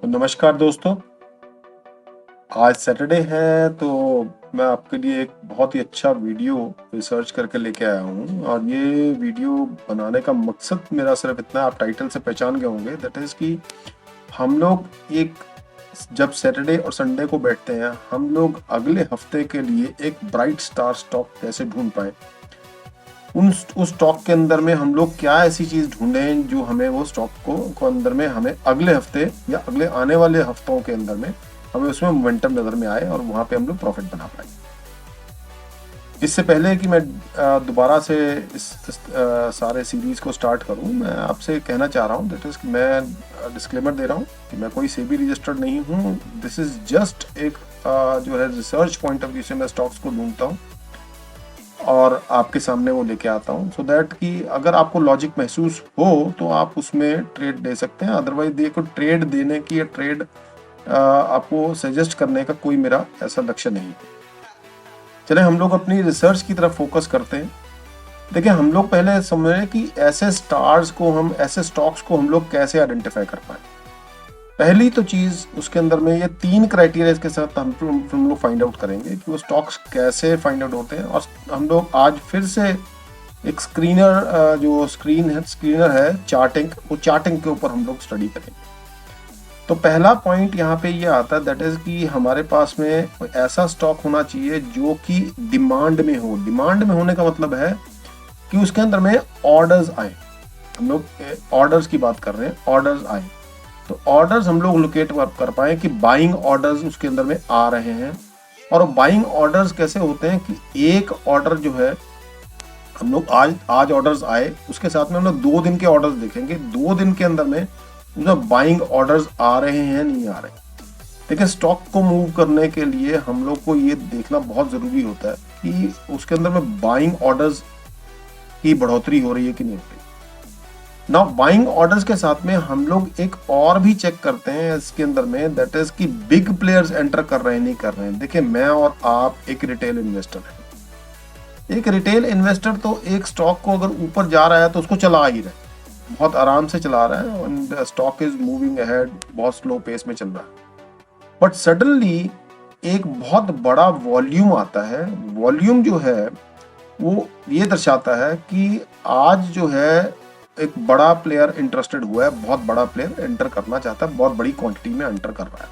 नमस्कार दोस्तों। आज सैटरडे है तो मैं आपके लिए एक बहुत ही अच्छा वीडियो रिसर्च करके लेके आया हूँ और ये वीडियो बनाने का मकसद मेरा सिर्फ इतना, आप टाइटल से पहचान गए होंगे, दैट इज़ कि हम लोग एक जब सैटरडे और संडे को बैठते हैं हम लोग अगले हफ्ते के लिए एक ब्राइट स्टार स्टॉक कैसे ढूंढ पाए। उस स्टॉक के अंदर में हम लोग क्या ऐसी चीज ढूंढें जो हमें वो स्टॉक को अंदर में हमें अगले हफ्ते या अगले आने वाले हफ्तों के अंदर में हमें उसमें मोमेंटम नजर में आए और वहां पे हम लोग प्रॉफिट बना पाए। इससे पहले कि मैं दोबारा से इस सारे सीरीज को स्टार्ट करूं, मैं आपसे कहना चाह रहा हूं, दैट इज मैं डिस्क्लेमर दे रहा हूं कि मैं कोई सेबी रजिस्टर्ड नहीं हूं। दिस इज जस्ट एक जो है रिसर्च पॉइंट ऑफ व्यू से मैं स्टॉक्स को ढूंढता हूं और आपके सामने वो लेके आता हूँ, सो दैट कि अगर आपको लॉजिक महसूस हो तो आप उसमें ट्रेड दे सकते हैं। अदरवाइज देखो, ट्रेड देने की या ट्रेड आपको सजेस्ट करने का कोई मेरा ऐसा लक्ष्य नहीं है। चले हम लोग अपनी रिसर्च की तरफ फोकस करते हैं। देखिए, हम लोग पहले समझें कि ऐसे स्टॉक्स को हम लोग कैसे आइडेंटिफाई कर पाए। पहली तो चीज उसके अंदर में ये 3 क्राइटेरिया के साथ हम लोग फाइंड आउट करेंगे कि वो स्टॉक्स कैसे फाइंड आउट होते हैं। और हम लोग आज फिर से एक स्क्रीनर है चार्टिंग, वो चार्टिंग के ऊपर हम लोग स्टडी करेंगे। तो पहला पॉइंट यहाँ पे ये आता है, दैट इज कि हमारे पास में कोई ऐसा स्टॉक होना चाहिए जो कि डिमांड में हो। डिमांड में होने का मतलब है कि उसके अंदर में ऑर्डर्स आए। हम लोग ऑर्डर्स की बात कर रहे हैं, ऑर्डर्स आए तो ऑर्डर्स हम लोग लोकेट कर पाए कि बाइंग ऑर्डर्स उसके अंदर में आ रहे हैं। और बाइंग ऑर्डर्स कैसे होते हैं कि एक ऑर्डर जो है हम लोग आज ऑर्डर्स आए, उसके साथ में हम लोग 2 दिन के ऑर्डर्स देखेंगे। 2 दिन के अंदर में बाइंग ऑर्डर्स आ रहे हैं नहीं आ रहे। देखिए, स्टॉक को मूव करने के लिए हम लोग को ये देखना बहुत जरूरी होता है कि उसके अंदर में बाइंग ऑर्डर्स की बढ़ोतरी हो रही है कि नहीं हो रही। नाउ बाइंग ऑर्डर्स के साथ में हम लोग एक और भी चेक करते हैं इसके अंदर में, दैट इज कि बिग प्लेयर्स एंटर कर रहे हैं नहीं कर रहे हैं। देखिए, मैं और आप एक रिटेल इन्वेस्टर है। एक रिटेल इन्वेस्टर तो एक स्टॉक को अगर ऊपर जा रहा है तो उसको चला ही रहा है, बहुत आराम से चला रहा है और स्टॉक इज मूविंग अहेड, बहुत स्लो पेस में चल रहा है। बट सडनली एक बहुत बड़ा वॉल्यूम आता है। वॉल्यूम जो है वो ये दर्शाता है कि आज जो है एक बड़ा प्लेयर इंटरेस्टेड हुआ है, बहुत बड़ा प्लेयर एंटर करना चाहता है, बहुत बड़ी क्वांटिटी में एंटर कर रहा है।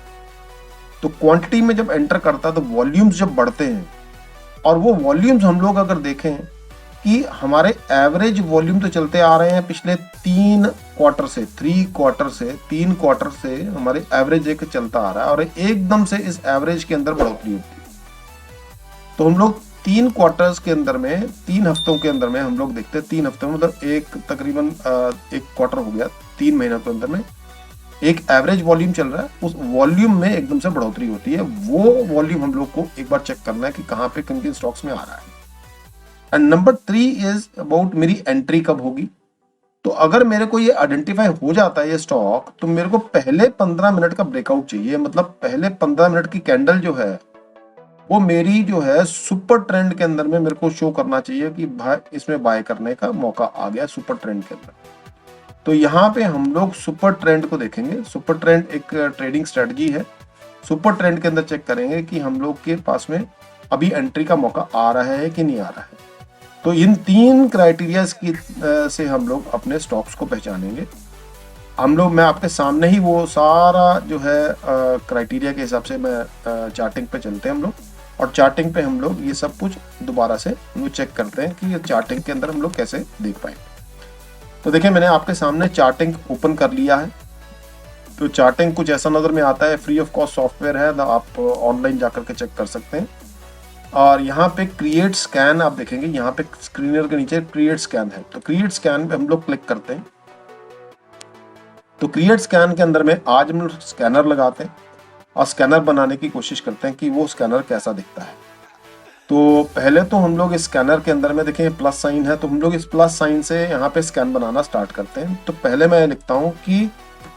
तो क्वांटिटी में जब एंटर करता है तो वॉल्यूम्स जब बढ़ते हैं, और वो वॉल्यूम्स हम लोग अगर देखें कि हमारे एवरेज वॉल्यूम तो चलते आ रहे हैं पिछले 3 क्वार्टर से हमारे एवरेज एक चलता आ रहा है और एकदम से इस एवरेज के अंदर बढ़ोतरी होती है। तो हम लोग 3 क्वार्टर्स के अंदर में, 3 हफ्तों के अंदर में हम लोग देखते हैं, 3 हफ्तों में मतलब तकरीबन एक क्वार्टर हो गया, 3 महीनों के अंदर में एक एवरेज वॉल्यूम चल रहा है, उस वॉल्यूम में एकदम से बढ़ोतरी होती है। वो वॉल्यूम हम लोग को एक बार चेक करना है कि कहाँ पे किन किन स्टॉक्स में आ रहा है। एंड नंबर 3 इज अबाउट मेरी एंट्री कब होगी। तो अगर मेरे को ये आइडेंटिफाई हो जाता है ये स्टॉक, तो मेरे को पहले 15 मिनट का ब्रेकआउट चाहिए। मतलब पहले 15 मिनट की कैंडल जो है वो मेरी जो है सुपर ट्रेंड के अंदर में मेरे को शो करना चाहिए कि भाई इसमें बाय करने का मौका आ गया सुपर ट्रेंड के अंदर। तो यहाँ पे हम लोग सुपर ट्रेंड को देखेंगे। सुपर ट्रेंड एक ट्रेडिंग स्ट्रेटजी है। सुपर ट्रेंड के अंदर चेक करेंगे कि हम लोग के पास में अभी एंट्री का मौका आ रहा है कि नहीं आ रहा है। तो इन 3 क्राइटेरिया की से हम लोग अपने स्टॉक्स को पहचानेंगे। मैं आपके सामने ही वो सारा जो है क्राइटेरिया के हिसाब से मैं चार्टिंग पे चलते हैं हम लोग, और चार्टिंग पे हम लोग ये सब कुछ दोबारा से चेक करते हैं कि ये चार्टिंग के अंदर हम लोग कैसे देख पाए। तो देखिए, मैंने आपके सामने चार्टिंग ओपन कर लिया है। तो चार्टिंग कुछ ऐसा नजर में आता है, फ्री ऑफ कॉस्ट सॉफ्टवेयर है, आप ऑनलाइन जाकर के चेक कर सकते हैं। और यहाँ पे क्रिएट स्कैन आप देखेंगे, यहाँ पे स्क्रीनर के नीचे क्रिएट स्कैन है। तो क्रिएट स्कैन पे हम लोग क्लिक करते हैं। तो क्रिएट स्कैन के अंदर में आज हम लोग स्कैनर लगाते हैं और स्कैनर बनाने की कोशिश करते हैं कि वो स्कैनर कैसा दिखता है। तो पहले तो हम लोग इस स्कैनर के अंदर में देखें प्लस साइन है, तो हम लोग इस प्लस साइन से यहाँ पे स्कैन बनाना स्टार्ट करते हैं। तो पहले मैं लिखता हूँ कि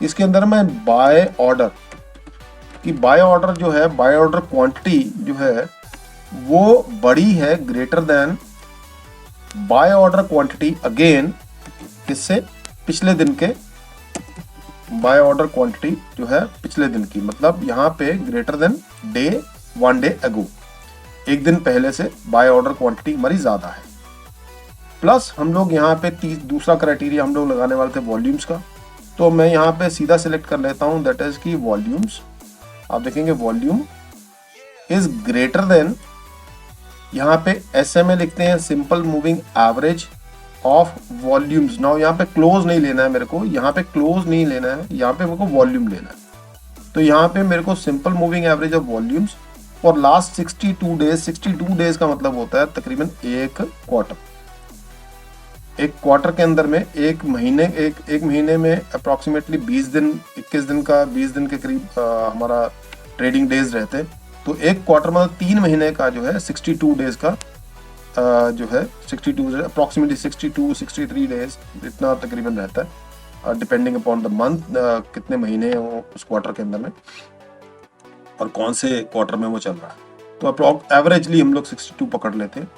इसके अंदर मैं बाय ऑर्डर जो है, बाय ऑर्डर क्वांटिटी जो है वो बड़ी है, greater than buy order quantity again किससे, पिछले दिन के बाय ऑर्डर क्वांटिटी जो है पिछले दिन की, मतलब यहाँ पे ग्रेटर देन डे 1 डे अगो, एक दिन पहले से बाय ऑर्डर क्वांटिटी हमारी ज्यादा है। प्लस हम लोग यहाँ पे दूसरा क्राइटेरिया हम लोग लगाने वाले थे वॉल्यूम्स का, तो मैं यहाँ पे सीधा सिलेक्ट कर लेता हूँ, दैट इज की वॉल्यूम्स। आप देखेंगे वॉल्यूम इज ग्रेटर देन, यहाँ पे SMA लिखते हैं, simple moving average of volumes. Now यहाँ पे क्लोज नहीं लेना है मेरे को, यहाँ पे क्लोज नहीं लेना है, यहाँ पे मेरे को वॉल्यूम लेना है। तो यहाँ पे मेरे को simple moving average of volumes for last 62 days, 62 days का मतलब होता है तकरीबन एक क्वार्टर। एक क्वार्टर के अंदर में एक महीने में अप्रोक्सीमेटली 20 दिन, 21 दिन का, 20 दिन के करीब हमारा ट्रेडिंग डेज रहते हैं। तो एक क्वार्टर मतलब 3 महीने का जो है 62 डेज का जो है 62 अप्रोक्सीमेटली 63 डेज इतना तकरीबन रहता है, डिपेंडिंग अपॉन द मंथ, कितने महीने हो उस क्वार्टर के अंदर में और कौन से क्वार्टर में वो चल रहा है। तो एवरेजली हम लोग 62 पकड़ लेते हैं।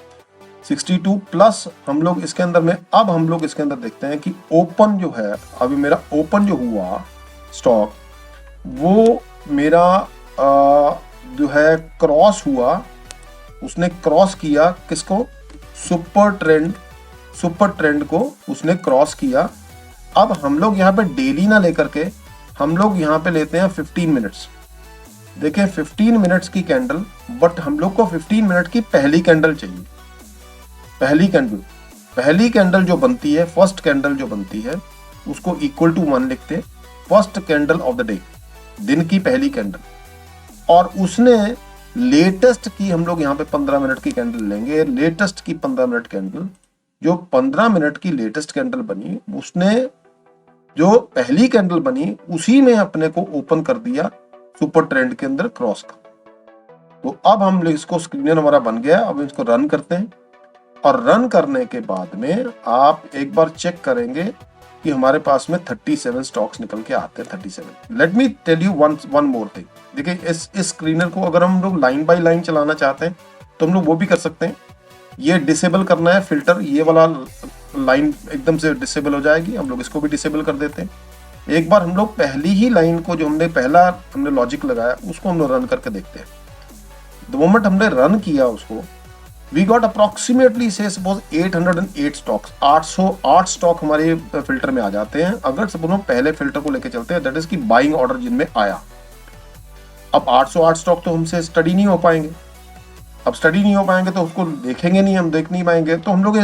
62 प्लस हम लोग इसके अंदर में, अब हम लोग इसके अंदर देखते हैं कि ओपन जो है, अभी मेरा ओपन जो हुआ स्टॉक वो मेरा जो है क्रॉस हुआ, उसने क्रॉस किया किसको, सुपर ट्रेंड को उसने क्रॉस किया। अब हम लोग यहाँ पे डेली ना लेकर के हम लोग यहाँ पे लेते हैं 15 मिनट्स। देखें 15 मिनट्स की कैंडल, बट हम लोग को 15 मिनट की पहली कैंडल चाहिए। पहली कैंडल जो बनती है, फर्स्ट कैंडल जो बनती है उसको इक्वल टू 1 लिखते हैं, first candle of the day, दिन की पहली कैंडल। और उसने लेटेस्ट की, हम लोग यहाँ पे 15 मिनट की कैंडल लेंगे, लेटेस्ट की 15 मिनट कैंडल, जो 15 मिनट की लेटेस्ट कैंडल बनी, उसने जो पहली कैंडल बनी उसी में अपने को ओपन कर दिया सुपर ट्रेंड के अंदर क्रॉस का। तो अब हम इसको, स्क्रीनर हमारा बन गया, अब इसको रन करते हैं। और रन करने के बाद में आप एक बार चेक करेंगे कि हमारे पास में 37 स्टॉक्स निकल के आते हैं। 37। Let me tell you one more thing. देखिए इस स्क्रीनर को अगर हम लोग लाइन बाय लाइन चलाना चाहते हैं तो हम लोग वो भी कर सकते हैं। ये डिसेबल करना है फिल्टर, ये वाला लाइन एकदम से डिसेबल हो जाएगी, हम लोग इसको भी डिसेबल कर देते हैं। एक बार हम लोग पहली ही लाइन को, जो हमने लॉजिक लगाया उसको हम लोग रन करके देखते हैं। द मोमेंट हमने रन किया उसको, वी गॉट अप्रोक्सीमेटली से सपोज 808 स्टॉक्स, 808 स्टॉक हमारे फिल्टर में आ जाते हैं। अगर सपोज हम पहले फिल्टर को लेके चलते हैं, दैट इज की बाइंग ऑर्डर जिनमें आया। अब 808 स्टॉक तो हमसे स्टडी नहीं हो पाएंगे, अब स्टडी नहीं हो पाएंगे तो उसको देखेंगे नहीं, हम देख नहीं पाएंगे। तो हम लोग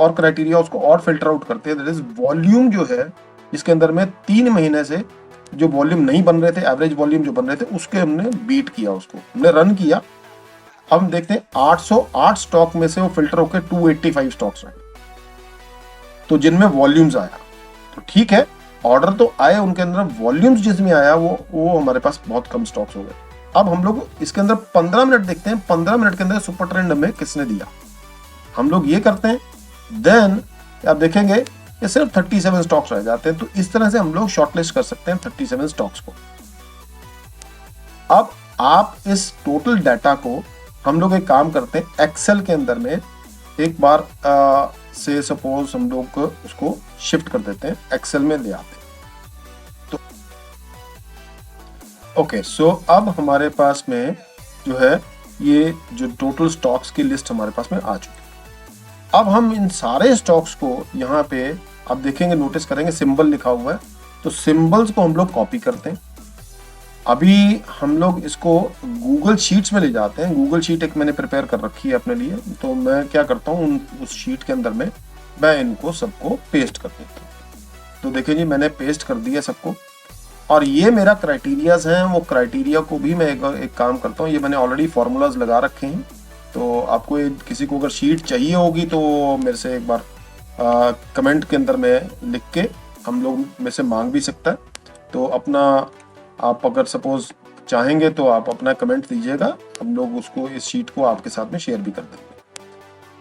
और क्राइटेरिया उसको और फिल्टर आउट करते हैं, दैट इज वॉल्यूम जो है इसके अंदर में 3 महीने से जो वॉल्यूम नहीं बन रहे थे, एवरेज वॉल्यूम जो बन रहे थे, उसके हमने बीट किया, उसको हमने रन किया। अब हम देखते हैं 808 स्टॉक में से वो फिल्टर होकर 285 स्टॉक्स रहे, तो जिनमें वॉल्यूम्स आया। तो ठीक है, ऑर्डर तो आए, उनके अंदर वॉल्यूम्स जिसमें आया वो हमारे पास बहुत कम स्टॉक्स हो गए। अब हम लोग इसके अंदर 15 मिनट देखते हैं, 15 मिनट के अंदर सुपर ट्रेंड हमें किसने दिया, हम लोग ये करते हैं। देन आप देखेंगे ये सिर्फ 37 स्टॉक्स रह जाते हैं। तो इस तरह से हम लोग शॉर्टलिस्ट कर सकते हैं 37 स्टॉक्स को। अब आप इस टोटल डाटा को, हम लोग एक काम करते हैं, एक्सेल के अंदर में एक बार से सपोज हम लोग उसको शिफ्ट कर देते हैं, एक्सेल में ले आते हैं। तो ओके, सो अब हमारे पास में जो है ये जो टोटल स्टॉक्स की लिस्ट हमारे पास में आ चुकी है। अब हम इन सारे स्टॉक्स को यहाँ पे आप देखेंगे, नोटिस करेंगे सिंबल लिखा हुआ है, तो सिंबल्स को हम लोग कॉपी करते हैं। अभी हम लोग इसको गूगल शीट्स में ले जाते हैं। गूगल शीट एक मैंने प्रिपेयर कर रखी है अपने लिए, तो मैं क्या करता हूँ, उस शीट के अंदर में मैं इनको सबको पेस्ट कर देता हूँ। तो देखिए जी, मैंने पेस्ट कर दिया सबको। और ये मेरा क्राइटेरियाज हैं, वो क्राइटेरिया को भी मैं एक काम करता हूँ, ये मैंने ऑलरेडी फॉर्मूलाज लगा रखे हैं। तो आपको किसी को अगर शीट चाहिए होगी तो मेरे से एक बार कमेंट के अंदर में लिख के हम लोग में से मांग भी सकता है। तो अपना आप अगर सपोज चाहेंगे तो आप अपना कमेंट दीजिएगा, हम लोग उसको, इस शीट को आपके साथ में शेयर भी कर देंगे।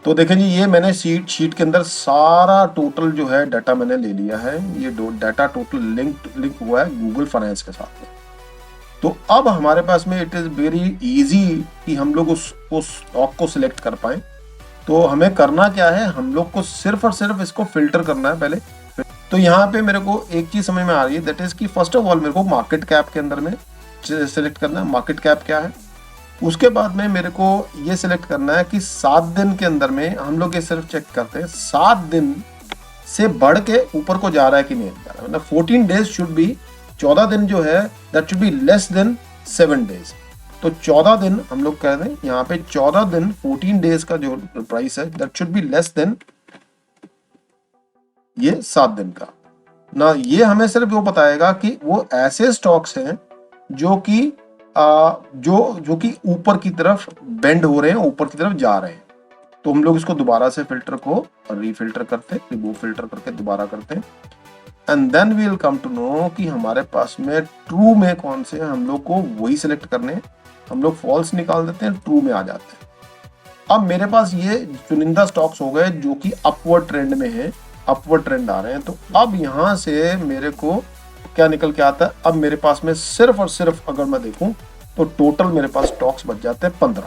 तो देखें जी, ये मैंने शीट के अंदर सारा टोटल जो है डाटा मैंने ले लिया है। ये डाटा टोटल लिंक हुआ है गूगल फाइनेंस के साथ में। तो अब हमारे पास में इट इज वेरी इजी कि हम लोग उस स्टॉक को सिलेक्ट कर पाए। तो हमें करना क्या है, हम लोग को सिर्फ और सिर्फ इसको फिल्टर करना है पहले। तो यहाँ पे मेरे को एक चीज समझ में आ रही है, दैट इज कि फर्स्ट ऑफ ऑल मेरे को मार्केट कैप के अंदर में सिलेक्ट करना है, मार्केट कैप क्या है। उसके बाद में मेरे को ये सिलेक्ट करना है कि 7 दिन के अंदर में हम लोग ये सिर्फ चेक करते हैं 7 दिन से बढ़ के ऊपर को जा रहा है कि नहीं जा रहा है। मतलब 14 डेज शुड बी, 14 दिन जो है that should be less than 7 days. तो 14 दिन हम लोग कह दें यहाँ पे 14 दिन 14 डेज का जो प्राइस है that should be less than ये 7 दिन का ना। ये हमें सिर्फ वो बताएगा कि वो ऐसे स्टॉक्स हैं जो कि जो कि ऊपर की तरफ बेंड हो रहे हैं, ऊपर की तरफ जा रहे हैं। तो हम लोग इसको दोबारा से फिल्टर को रीफिल्टर करते हैं, रिमूव फिल्टर करके दोबारा करते हैं, and then we will come to know कि हमारे पास में ट्रू में कौन से हैं। हम लोग को वही सिलेक्ट करने हैं, हम लोग फॉल्स निकाल देते हैं, ट्रू में आ जाते हैं। अब मेरे पास ये चुनिंदा स्टॉक्स हो गए जो कि अपवर्ड ट्रेंड में है, अपवर्ड ट्रेंड आ रहे हैं। तो अब यहां से मेरे को क्या निकल के आता है, अब मेरे पास में सिर्फ और सिर्फ अगर मैं देखूं तो टोटल मेरे पास स्टॉक्स बच जाते हैं 15।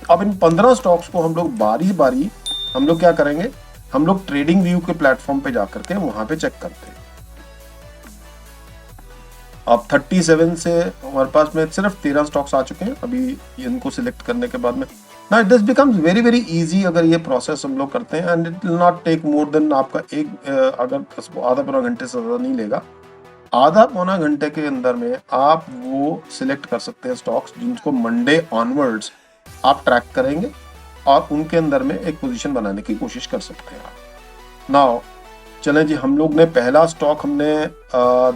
अब इन 15 स्टॉक्स को हम लोग बारी बारी हम लोग क्या करेंगे, हम लोग ट्रेडिंग व्यू के प्लेटफॉर्म पे जाकर के वहां पे चेक करते हैं। अब 37 से हमारे पास में सिर्फ 13 स्टॉक्स आ चुके हैं अभी इनको सिलेक्ट करने के बाद में। Now this becomes very very easy अगर ये प्रोसेस हम लोग करते हैं, and it will not take more than आपका अगर आधा पौना घंटे से ज्यादा नहीं लेगा। आधा पौना घंटे के अंदर में आप वो सिलेक्ट कर सकते हैं स्टॉक्स जिनको मंडे ऑनवर्ड्स आप ट्रैक करेंगे और उनके अंदर में एक पोजीशन बनाने की कोशिश कर सकते हैं आप। नाउ चलें जी, हम लोग ने पहला स्टॉक हमने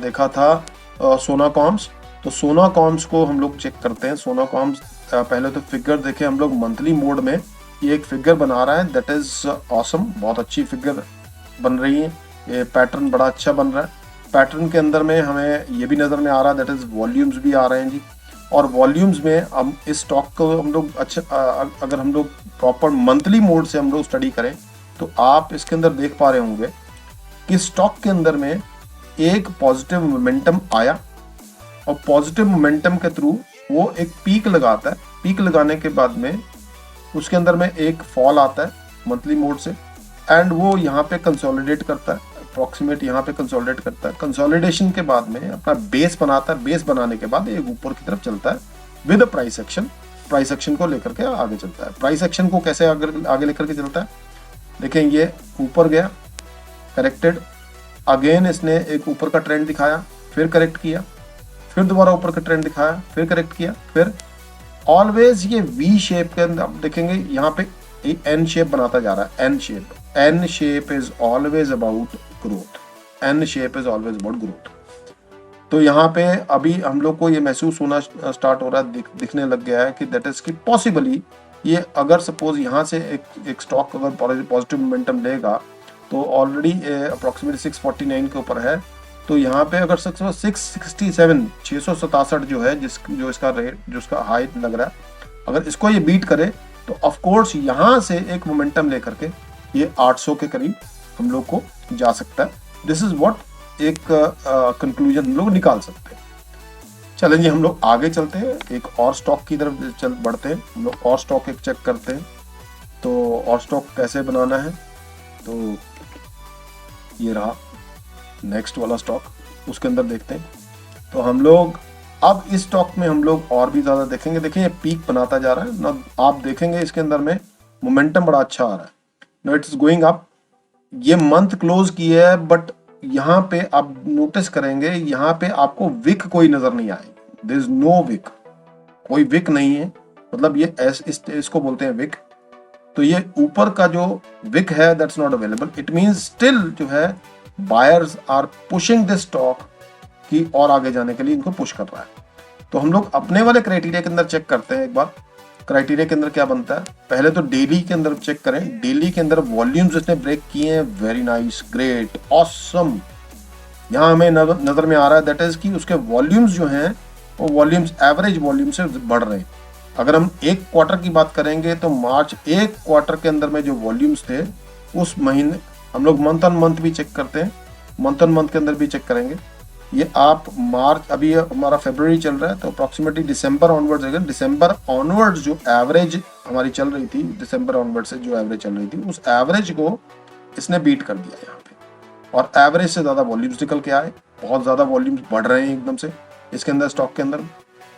देखा था सोना कॉम्स। तो सोना कॉम्स को हम लोग चेक करते हैं। सोना कॉम्स पहले तो फिगर देखें हम लोग मंथली मोड में, ये एक फिगर बना रहा है, दैट इज ऑसम, बहुत अच्छी फिगर बन रही है, ये पैटर्न बड़ा अच्छा बन रहा है। पैटर्न के अंदर में हमें ये भी नजर में आ रहा है, दैट इज वॉल्यूम्स भी आ रहे हैं जी। और वॉल्यूम्स में हम इस स्टॉक को हम लोग अच्छा अगर हम लोग प्रॉपर मंथली मोड से हम लोग स्टडी करें तो आप इसके अंदर देख पा रहे होंगे कि स्टॉक के अंदर में एक पॉजिटिव मोमेंटम आया और पॉजिटिव मोमेंटम के थ्रू वो एक पीक लगाता है। पीक लगाने के बाद में उसके अंदर में एक फॉल आता है मंथली मोड से, एंड वो यहाँ पे कंसोलिडेट करता है, अप्रोक्सीमेट यहाँ पे कंसोलिडेट करता है। कंसोलिडेशन के बाद में अपना बेस बनाता है, बेस बनाने के बाद एक ऊपर की तरफ चलता है with price action, price action को लेकर के आगे चलता है। प्राइस एक्शन को कैसे आगे लेकर के चलता है, देखें ये ऊपर गया, करेक्टेड, अगेन इसने एक ऊपर का ट्रेंड दिखाया, फिर करेक्ट किया, फिर दोबारा ऊपर का ट्रेंड दिखाया, फिर करेक्ट किया, फिर ऑलवेज ये वी शेप के अंदर देखेंगे यहाँ पे एन शेप बनाता जा रहा है। N shape is always about growth, N shape is always about growth. तो यहाँ पे अभी हम लोग को ये महसूस होना स्टार्ट हो रहा है, दिखने लग गया है कि दैट इज की पॉसिबली ये अगर सपोज यहाँ से एक स्टॉक अगर पॉजिटिव मोमेंटम लेगा तो ऑलरेडी अप्रोक्सीमेटली 649 के ऊपर है। तो यहाँ पे अगर 667 667 जो है जो इसका रेट जो इसका हाई लग रहा है, अगर इसको ये बीट करे तो ऑफ कोर्स यहाँ से एक मोमेंटम लेकर के ये 800 के करीब हम लोग को जा सकता है। दिस इज व्हाट एक कंक्लूजन हम लोग निकाल सकते हैं। चलें जी, हम लोग आगे चलते हैं, एक और स्टॉक की तरफ चल बढ़ते हैं। हम लोग और स्टॉक एक चेक करते हैं। तो और स्टॉक कैसे बनाना है, तो ये रहा नेक्स्ट वाला स्टॉक, उसके अंदर देखते हैं। तो हम लोग अब इस स्टॉक में हम लोग और भी ज्यादा देखेंगे। देखिए ये पीक बनाता जा रहा है ना, आप देखेंगे इसके अंदर में मोमेंटम बड़ा अच्छा आ रहा है, नो इट्स गोइंग अप। ये मंथ क्लोज की है, बट यहाँ पे आप नोटिस करेंगे यहाँ पे आपको विक कोई नजर नहीं आएगी, देयर इज नो विक, कोई विक नहीं है, मतलब ये इसको बोलते हैं विक। तो ये ऊपर का जो विक है that's not available, it means still जो है buyers are pushing this stock की और आगे जाने के लिए इनको पुश कर रहा है। तो हम लोग अपने वाले क्राइटेरिया के अंदर चेक करते हैं। एक बार क्राइटेरिया के अंदर क्या बनता है, पहले तो डेली के अंदर चेक करें। डेली के अंदर वॉल्यूम्स इसने ब्रेक किए हैं, वेरी नाइस, ग्रेट, ऑसम। यहाँ हमें नजर में आ रहा है दैट इज कि उसके वॉल्यूम्स जो हैं वो वॉल्यूम्स एवरेज वॉल्यूम से बढ़ रहे हैं। अगर हम एक क्वार्टर की बात करेंगे तो मार्च एक क्वार्टर के अंदर में जो वॉल्यूम्स थे उस महीने, हम लोग मंथ ऑन मंथ भी चेक करते हैं, मंथ ऑन मंथ के अंदर भी चेक करेंगे। ये आप मार्च, अभी हमारा फरवरी चल रहा है, तो अप्रोक्सीमेटली दिसंबर ऑनवर्ड्स, अगर दिसंबर ऑनवर्ड्स जो एवरेज हमारी चल रही थी, दिसंबर ऑनवर्ड से जो एवरेज चल रही थी, उस एवरेज को इसने बीट कर दिया यहाँ पे। और एवरेज से ज़्यादा वॉल्यूम्स निकल के आए, बहुत ज़्यादा वॉल्यूम्स बढ़ रहे हैं एकदम से इसके अंदर, स्टॉक के अंदर।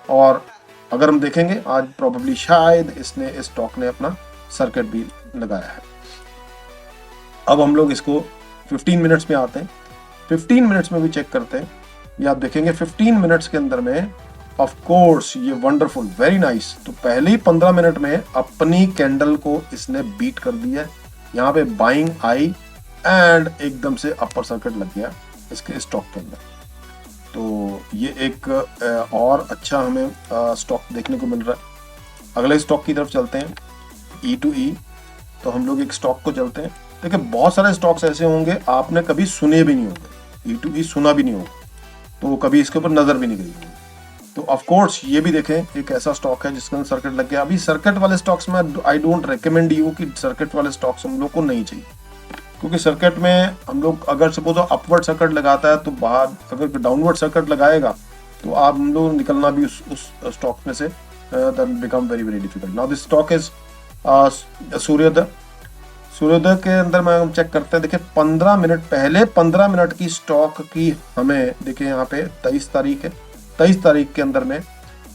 और अगर हम देखेंगे आज प्रॉब्लली शायद इसने, इस स्टॉक ने अपना सर्किट भी लगाया है। अब हम लोग इसको 15 मिनट्स में आते हैं, 15 मिनट्स में भी चेक करते हैं। ये आप देखेंगे 15 मिनट्स के अंदर में ऑफ कोर्स ये वंडरफुल, वेरी नाइस। तो पहले ही 15 मिनट में अपनी कैंडल को इसने बीट कर दिया है। यहाँ पे बाइंग आई एंड एकदम से अपर सर्किट लग गया इसके स्टॉक के अंदर। तो ये एक और अच्छा हमें स्टॉक देखने को मिल रहा है। अगले स्टॉक की तरफ चलते हैं, E2E। तो हम लोग एक स्टॉक को चलते हैं। देखिए बहुत सारे स्टॉक्स ऐसे होंगे आपने कभी सुने भी नहीं होंगे, E2E सुना भी नहीं होगा, तो कभी इसके ऊपर नजर भी नहीं गई होगी। तो ऑफ कोर्स ये भी देखें एक ऐसा स्टॉक है जिसके अंदर सर्किट लग गया। अभी सर्किट वाले स्टॉक्स में आई डोंट रिकमेंड यू कि सर्किट वाले स्टॉक्स हम लोग को नहीं चाहिए, क्योंकि सर्किट में हम लोग अगर सपोज अपवर्ड सर्किट लगाता है तो बाहर, अगर डाउनवर्ड सर्किट लगाएगा तो आप हम लोग निकलना भी उस स्टॉक में से then become very very difficult. Now this stock is Suryoday. Suryoday के अंदर में हम चेक करते हैं, देखिए 15 मिनट पहले 15 मिनट की स्टॉक की हमें देखिए यहाँ पे 23 तारीख है, 23 तारीख के अंदर में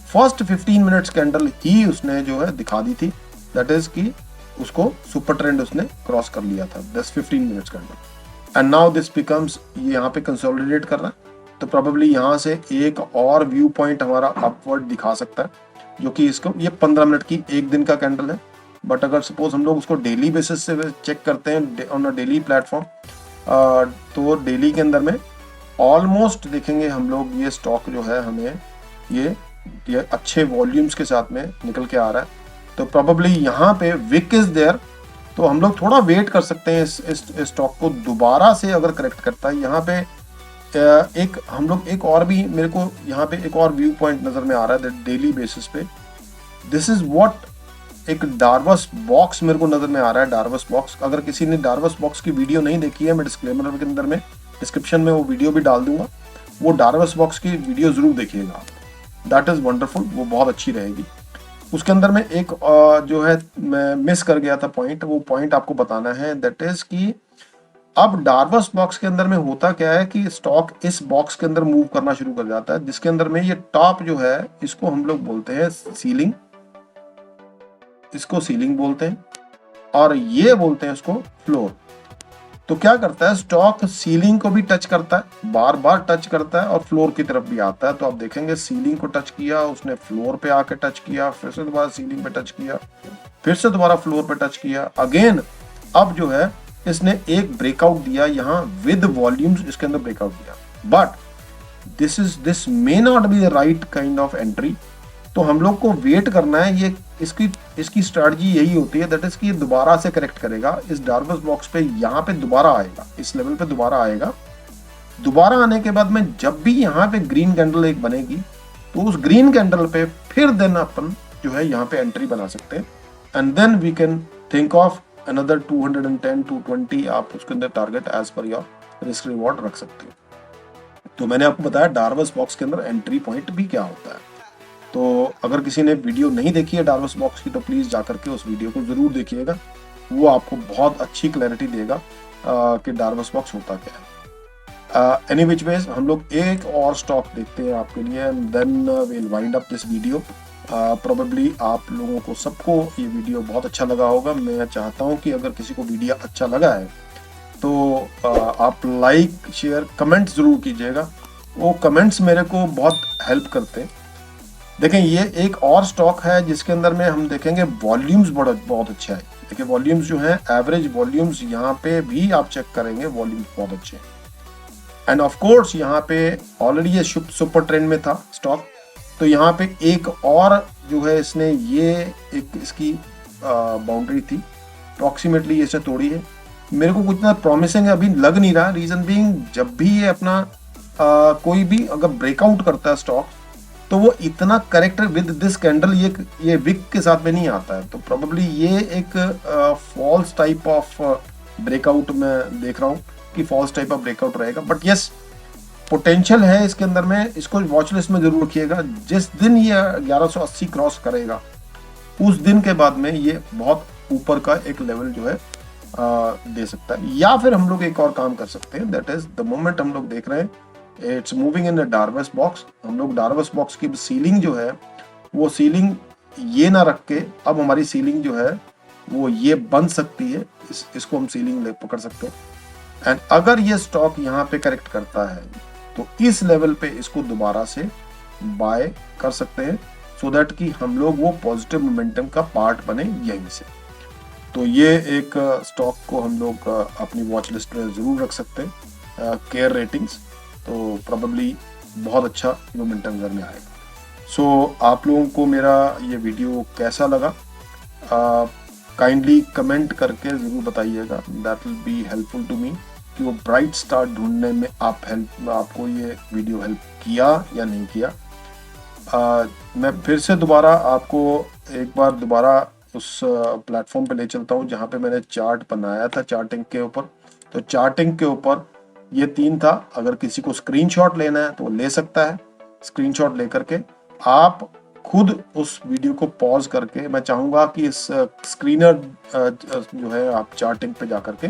फर्स्ट 15 मिनट्स कैंडल ही उसने जो है दिखा दी थी, दैट इज कि उसको सुपर ट्रेंड उसने क्रॉस कर लिया था 10-15 minutes candle. And now this becomes, ये यहाँ पे कंसोलिडेट कर रहा है, तो प्रोबेबली यहाँ से एक और व्यू पॉइंट हमारा अपवर्ड दिखा सकता है, जो कि इसको, ये 15 मिनट की एक दिन का कैंडल है। बट अगर सपोज हम लोग उसको डेली बेसिस से चेक करते हैं ऑन अ डेली प्लेटफॉर्म, तो डेली के अंदर में ऑलमोस्ट देखेंगे हम लोग ये स्टॉक जो है हमें ये अच्छे वॉल्यूम्स के साथ में निकल के आ रहा है। तो प्रोबेबली यहाँ पे विक इज देयर, तो हम लोग थोड़ा वेट कर सकते हैं इस स्टॉक को दोबारा से अगर करेक्ट करता है। यहाँ पे एक हम लोग एक और भी, मेरे को यहाँ पे एक और व्यू पॉइंट नजर में आ रहा है डेली बेसिस पे। दिस इज व्हाट, एक डार्वस बॉक्स मेरे को नजर में आ रहा है, डार्वस बॉक्स। अगर किसी ने डार्वस बॉक्स की वीडियो नहीं देखी है, मैं डिस्क्लेमर के अंदर में डिस्क्रिप्शन में वो वीडियो भी डाल दूंगा, वो डार्वस बॉक्स की वीडियो जरूर देखिएगा आप, दैट इज वंडरफुल, वो बहुत अच्छी रहेगी। उसके अंदर में एक जो है मैं मिस कर गया था पॉइंट, वो पॉइंट आपको बताना है, दैट इज कि अब डार्वस बॉक्स के अंदर में होता क्या है कि स्टॉक इस बॉक्स के अंदर मूव करना शुरू कर जाता है, जिसके अंदर में ये टॉप जो है इसको हम लोग बोलते हैं सीलिंग, इसको सीलिंग बोलते हैं, और ये बोलते हैं इसको फ्लोर। तो क्या करता है स्टॉक, सीलिंग को भी टच करता है, बार बार टच करता है, और फ्लोर की तरफ भी आता है। तो आप देखेंगे सीलिंग को टच किया उसने, फ्लोर पे आके टच किया, फिर से दोबारा सीलिंग पे टच किया, फिर से दोबारा फ्लोर पे टच किया अगेन। अब जो है इसने एक ब्रेकआउट दिया यहाँ विद वॉल्यूम्स, इसके अंदर ब्रेकआउट दिया, but this may not be the right kind of entry. तो हम लोग को वेट करना है, ये इसकी स्ट्रेटजी यही होती है, दैट इज कि ये दोबारा से करेक्ट करेगा इस डार्वस बॉक्स पे, यहाँ पे दोबारा आएगा, इस लेवल पे दोबारा आएगा। दोबारा आने के बाद में जब भी यहाँ पे ग्रीन कैंडल एक बनेगी, तो उस ग्रीन कैंडल पे फिर देन अपन जो है यहाँ पे एंट्री बना सकते हैं, and then we can think of another 210 220 आप उसके अंदर target as per your risk reward रख सकते हो। तो मैंने आपको बताया डार्वस बॉक्स के अंदर एंट्री पॉइंट भी क्या होता है। तो अगर किसी ने वीडियो नहीं देखी है डार्वस बॉक्स की, तो प्लीज जाकर के उस वीडियो को जरूर देखिएगा, वो आपको बहुत अच्छी क्लैरिटी देगा कि डार्वस बॉक्स होता क्या है। एनी विच वेज हम लोग एक और स्टॉक देखते हैं आपके लिए, and then will wind up this video. Probably आप लोगों को सबको ये वीडियो बहुत अच्छा लगा होगा। मैं चाहता हूँ कि अगर किसी को वीडियो अच्छा लगा है तो आप लाइक शेयर कमेंट जरूर कीजिएगा, वो कमेंट्स मेरे को बहुत हेल्प करते हैं। देखें ये एक और स्टॉक है जिसके अंदर में हम देखेंगे वॉल्यूम्स बहुत अच्छा है। देखिए वॉल्यूम्स जो है, एवरेज वॉल्यूम्स यहाँ पे भी आप चेक करेंगे, वॉल्यूम्स बहुत अच्छे हैं। एंड ऑफ कोर्स यहाँ पे ऑलरेडी ये सुपर ट्रेंड में था स्टॉक, तो यहाँ पे एक और जो है इसने ये एक इसकी बाउंड्री थी, अप्रॉक्सीमेटली इसे तोड़ी है। मेरे को कुछ इतना प्रॉमिसिंग अभी लग नहीं रहा, रीजन बीइंग जब भी ये अपना कोई भी अगर ब्रेकआउट करता है स्टॉक, तो वो इतना करेक्ट विद दिस कैंडल ये विक के साथ में नहीं आता है। तो प्रोबेबली ये एक फॉल्स टाइप ऑफ ब्रेकआउट में देख रहा हूँ कि फॉल्स टाइप ऑफ ब्रेकआउट रहेगा, बट यस पोटेंशियल है इसके अंदर में, इसको वॉच लिस्ट में जरूर रखिएगा। जिस दिन ये 1180 क्रॉस करेगा उस दिन के बाद में ये बहुत ऊपर का एक लेवल जो है दे सकता है। या फिर हम लोग एक और काम कर सकते हैं, दैट इज द मोमेंट हम लोग देख रहे हैं it's moving in Darvas box, हम लोग डार्वस बॉक्स की सीलिंग जो है वो सीलिंग ये ना रख के अब हमारी सीलिंग जो है वो ये बन सकती है, इसको हम सीलिंग पकड़ सकते हैं। एंड अगर ये स्टॉक यहाँ पे करेक्ट करता है तो इस लेवल पे इसको दोबारा से बाय कर सकते हैं, सो दैट कि हम लोग वो पॉजिटिव मोमेंटम का पार्ट बने यहीं से। तो ये एक स्टॉक को हम लोग अपनी वॉच लिस्ट में जरूर रख सकते हैं, केयर रेटिंग्स, तो प्रोबेबली बहुत अच्छा मोमेंटम नजर में आएगा। सो आप लोगों को मेरा ये वीडियो कैसा लगा, काइंडली कमेंट करके ज़रूर बताइएगा, that will be helpful to me कि वो ब्राइट स्टार ढूंढने में आपको ये वीडियो हेल्प किया या नहीं किया। मैं फिर से दोबारा आपको एक बार दोबारा उस प्लेटफॉर्म पे ले चलता हूँ जहाँ पे मैंने चार्ट बनाया था चार्टिंग के ऊपर। तो चार्टिंग के ऊपर ये 3 था, अगर किसी को स्क्रीनशॉट लेना है तो ले सकता है। स्क्रीनशॉट लेकर के आप खुद उस वीडियो को पॉज करके, मैं चाहूंगा कि इस स्क्रीनर जो है आप चार्टिंग पे जाकर के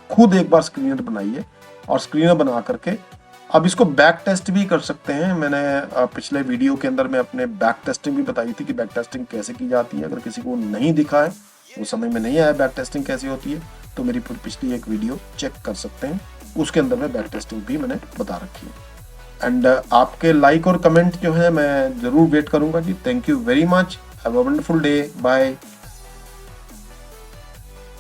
खुद एक बार स्क्रीनर बनाइए, और स्क्रीनर बना करके अब इसको बैक टेस्ट भी कर सकते हैं। मैंने पिछले वीडियो के अंदर में अपने बैक टेस्टिंग भी बताई थी कि बैक टेस्टिंग कैसे की जाती है। अगर किसी को नहीं दिखा है, वो समझ में नहीं आया बैक टेस्टिंग कैसे होती है, तो मेरी पिछली एक वीडियो चेक कर सकते हैं, उसके अंदर में बैक टेस्टिंग भी मैंने बता रखी है। एंड आपके लाइक और कमेंट जो है मैं जरूर वेट करूंगा ji. Thank you very much, have a wonderful day, bye.